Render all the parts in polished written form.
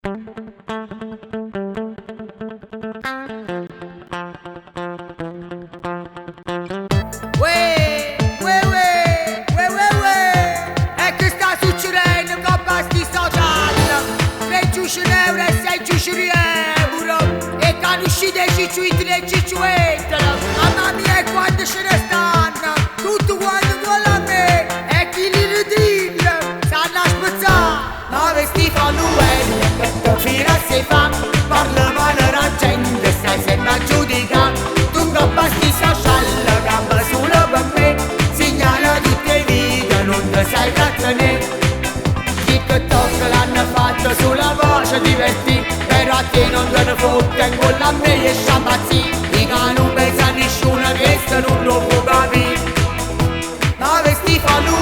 E che sta succedendo con questi social? 3 euro e 6 euro e che uscite i cicciuiti e cicciuettano. Mamma mia, e quando ce ne stanno? Tutto quanto vuole a me e chi li ridilla stanno a spezzare. Ma vesti fanno che fino a se fa parla male la gente, stai sempre a giudicare. Tu con questi social gamba solo per me segnala tutte le vite, non ti sai trattenere. TikTok l'hanno fatto sulla voce divertì, però a te non te ne fotte, con la me e sciamazzi. I cani non pensa a nessuno, questo non lo può capire. Ma vesti fanno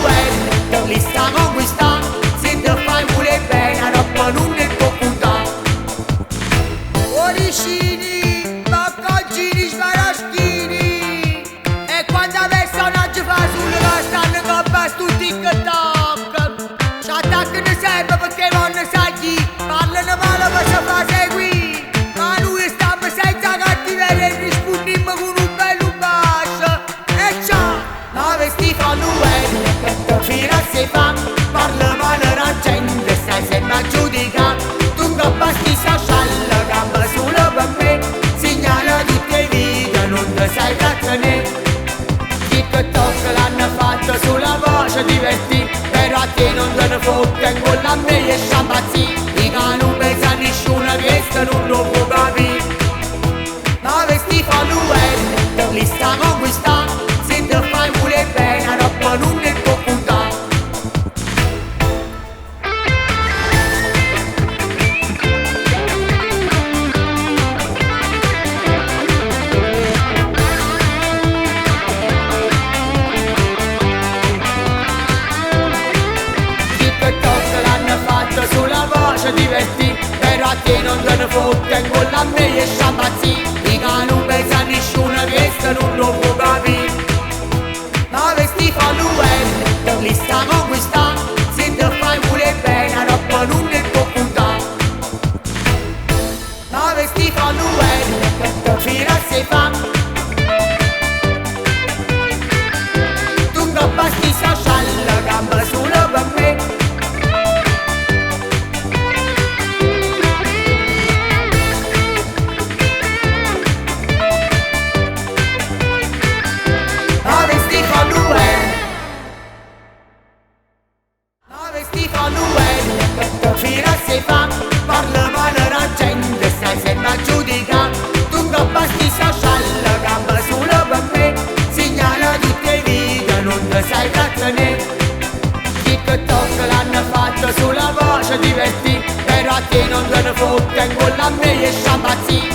li sta conquistando, se ti fai pure bene, la roba non ne può puntare. Oricini, bocconcini, sbaraschini, e quando a personaggio fa sul stanno coppa su TikTok. Ci attaccano sempre perché non sai chi, parlano male per se fa seguire. Ma noi stiamo senza cattiveria e rispondiamo con un bello bacio. E ciao, ma vesti fanno che fino a se fa parla male la gente, stai sempre a giudicare. Tu con questi social gamba solo per me segnala tutte le vite, non ti sai trattenere. TikTok l'hanno fatto sulla voce divertì, però a te non te ne fotte, con la me e sciamazzi. I cani non pensa a nessuno, questo non lo può capire. Ma vesti fanno li sta conquistando, se ti fai pure bene, la roba non ne può puntare. TikTok l'hanno fatto sulla voce divertì, però a te non te ne fotte, con la me e sciamazzi. I cani non pensa a nessuno, questo non lo può capire. Ma vesti fanno li sta conquistando, se ti fai pure bene, la roba non ne può puntare. Ma vesti fanno che fino a se fa tu con questi social gamba solo per me. Ma vesti fanno che fino a se fa parla male la gente, stai sempre a giudicare. Tu con questi social gamba solo per me segnala tutte le vite, non ti sai trattenere. TikTok l'hanno fatto sulla voce divertì, però a te non te ne fotte, con la me e sciamazzi.